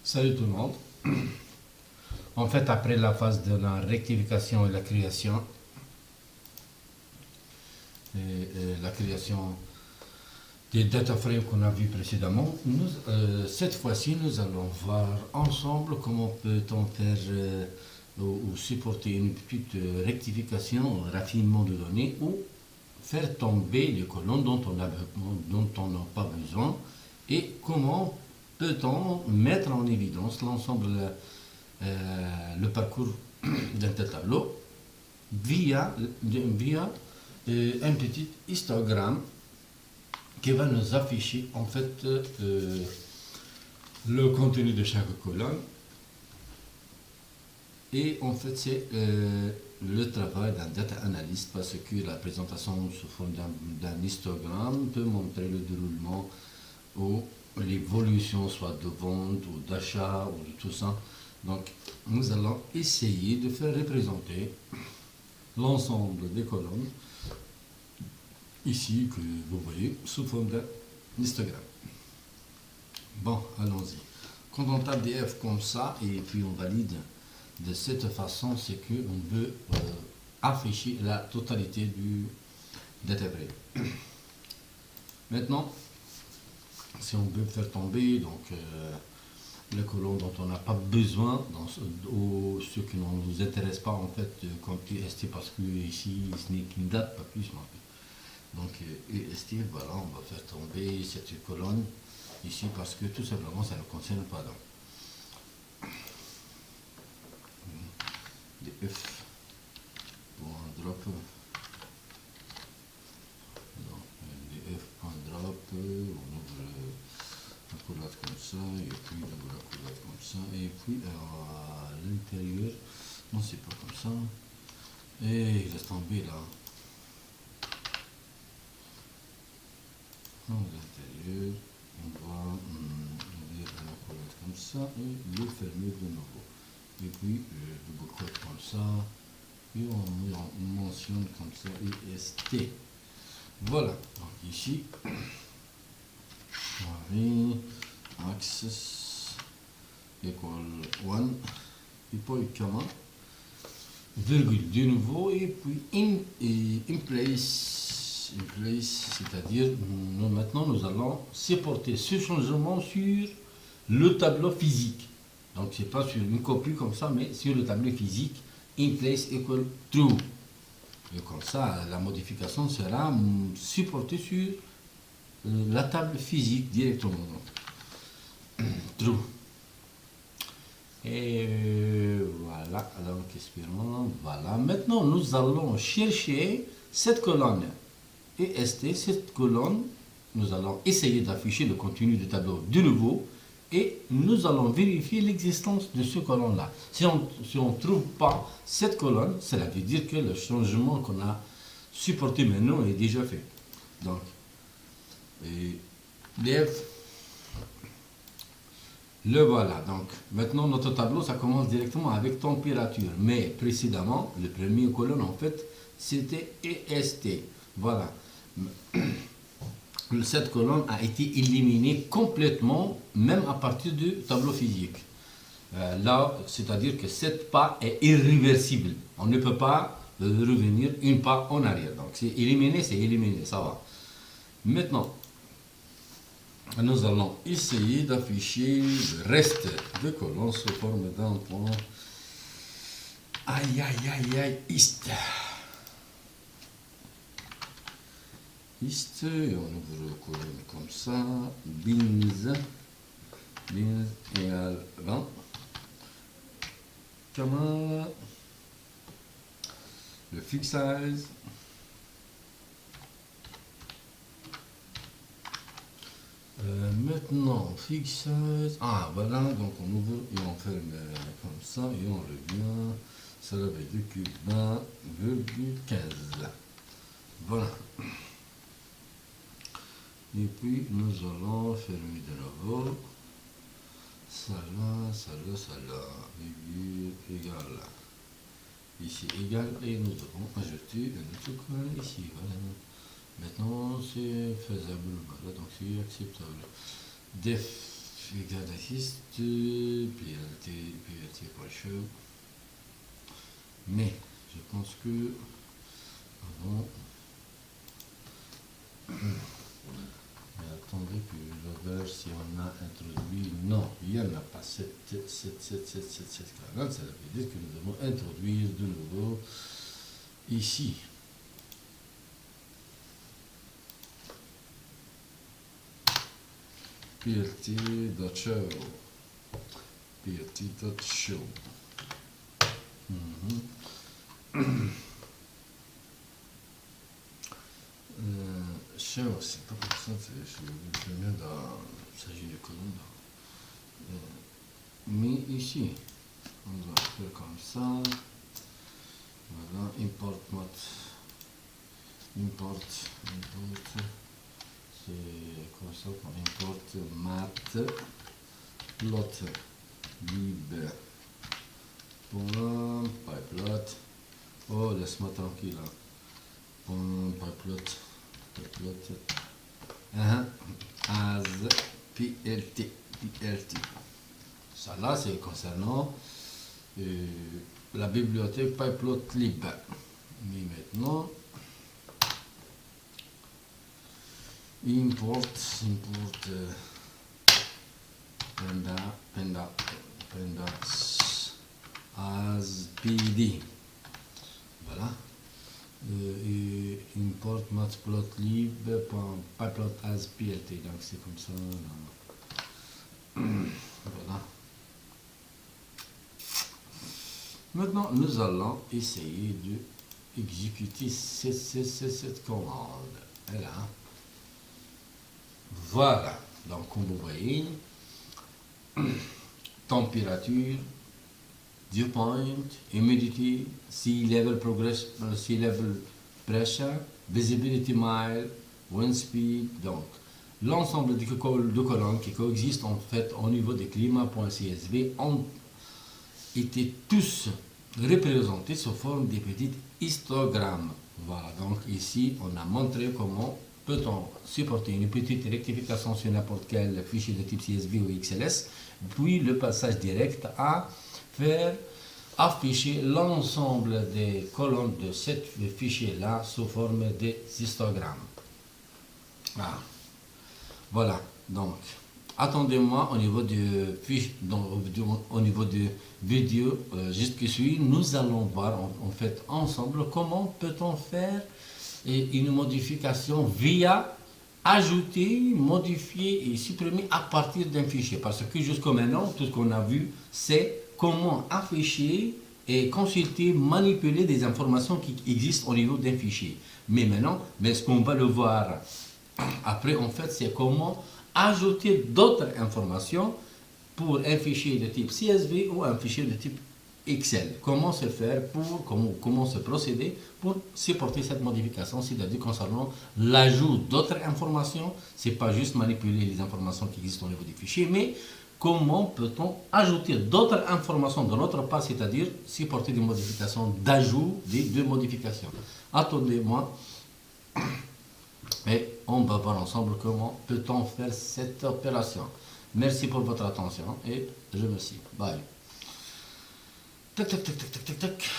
Salut tout le monde. En fait, après la phase de la rectification et la création, la création des data frames qu'on a vu précédemment, cette fois-ci, nous allons voir ensemble comment peut-on faire ou supporter une petite rectification, raffinement de données ou faire tomber les colonnes dont on n'a pas besoin et comment peut-on mettre en évidence l'ensemble, le parcours d'un tel tableau via un petit histogramme qui va nous afficher en fait le contenu de chaque colonne. Et en fait, c'est le travail d'un data analyst parce que la présentation sous forme d'un histogramme peut montrer le déroulement ou l'évolution soit de vente ou d'achat ou de tout ça. Donc, nous allons essayer de faire représenter l'ensemble des colonnes ici que vous voyez sous forme d'un histogramme. Bon, allons-y. Quand on tape DF comme ça et puis on valide de cette façon, c'est qu'on peut afficher la totalité du data frame. Maintenant, si on veut faire tomber donc les colonnes dont on n'a pas besoin ou ceux qui ne nous intéressent pas en fait comme EST parce que ici ce n'est qu'une date, pas plus. Donc EST, voilà, on va faire tomber cette colonne ici parce que tout simplement ça ne concerne pas. Donc. df.drop df.drop, on ouvre la collate comme ça et puis on ouvre la collate comme ça et puis à l'intérieur, non c'est pas comme ça, et il laisse tomber là à l'intérieur, on va ouvrir la collate comme ça et le fermer de nouveau. Et puis le bookcode comme ça, et on mentionne comme ça EST. Voilà, donc ici, access equal 1, et puis comma, virgule de nouveau, et puis in place, c'est-à-dire maintenant nous allons supporter ce changement sur le tableau physique. Donc c'est pas sur une copie comme ça, mais sur le tableau physique, in place equal true. Et comme ça, la modification sera supportée sur la table physique directement. True. Et voilà, alors espérons, voilà. Maintenant, nous allons chercher cette colonne EST, cette colonne, nous allons essayer d'afficher le contenu du tableau de nouveau. Et nous allons vérifier l'existence de ce colonne-là. Si on ne trouve pas cette colonne, cela veut dire que le changement qu'on a supporté maintenant est déjà fait. Donc, df, le voilà. Donc, maintenant notre tableau, ça commence directement avec température. Mais précédemment, le premier colonne, en fait, c'était EST. Voilà. Cette colonne a été éliminée complètement, même à partir du tableau physique. Là, c'est-à-dire que cette pas est irréversible. On ne peut pas revenir une pas en arrière. Donc c'est éliminé, ça va. Maintenant, nous allons essayer d'afficher le reste de colonne sous forme d'un point. Aïe, aïe, aïe, aïe, ist. Et on ouvre le colonne comme ça, bins égale 20, comment le fix size, maintenant fix size, voilà, donc on ouvre et on ferme comme ça et on revient, ça va être que 20,15, voilà. Et puis nous allons fermer de nouveau. Ça là, virgule égale là. Ici égal et nous devons ajouter un autre colonne ici. Voilà. Maintenant c'est faisable, voilà, donc c'est acceptable. Def Exercice PLT.show. Mais je pense que avant. Mais attendez que je vais voir si on a introduit. Non, il n'y en a pas. 7, 40. Ça veut dire que nous devons introduire de nouveau ici. PLT.show. PLT.show. Show, c'est pas pour ça, je mets dans. Il s'agit de colonne. Mais ici, on doit faire comme ça. Voilà, import mat. Import. C'est comme ça qu'on importe mat. Plot. Lib. Point. Pyplot. Oh, laisse-moi tranquille. Point. Pyplot. As PLT. Ça là, c'est concernant la bibliothèque pyplotlib. Mais maintenant, import panda as pd. Voilà. Import matplotlib pyplot as plt. Donc c'est comme ça. Voilà. Maintenant, nous allons essayer de exécuter cette commande. Et là, voilà. Donc, comme vous voyez, température, dew point, humidity, sea level pressure, visibility mile, wind speed. Donc, l'ensemble de colonnes qui coexistent en fait au niveau des climats.csv ont été tous représentés sous forme des petits histogrammes. Voilà, donc ici on a montré comment peut-on supporter une petite rectification sur n'importe quel fichier de type CSV ou XLS, puis le passage direct à faire afficher l'ensemble des colonnes de ce fichier-là sous forme des histogrammes. Ah. Voilà, donc attendez-moi au niveau de fiche, au niveau de vidéo jusqu'ici, nous allons voir en fait ensemble comment peut-on faire une modification via ajouter, modifier et supprimer à partir d'un fichier. Parce que jusqu'à maintenant, tout ce qu'on a vu, c'est comment afficher et consulter, manipuler des informations qui existent au niveau d'un fichier. Mais maintenant, ce qu'on va le voir après, en fait, c'est comment ajouter d'autres informations pour un fichier de type CSV ou un fichier de type Excel. Comment se faire comment se procéder pour supporter cette modification, c'est-à-dire concernant l'ajout d'autres informations. C'est pas juste manipuler les informations qui existent au niveau des fichiers, mais comment peut-on ajouter d'autres informations de notre part, c'est-à-dire supporter des modifications d'ajout de modifications. Attendez-moi. Et on va voir ensemble comment peut-on faire cette opération. Merci pour votre attention et je vous remercie. Bye. Tac, tac, tac, tac, tac, tac, tac.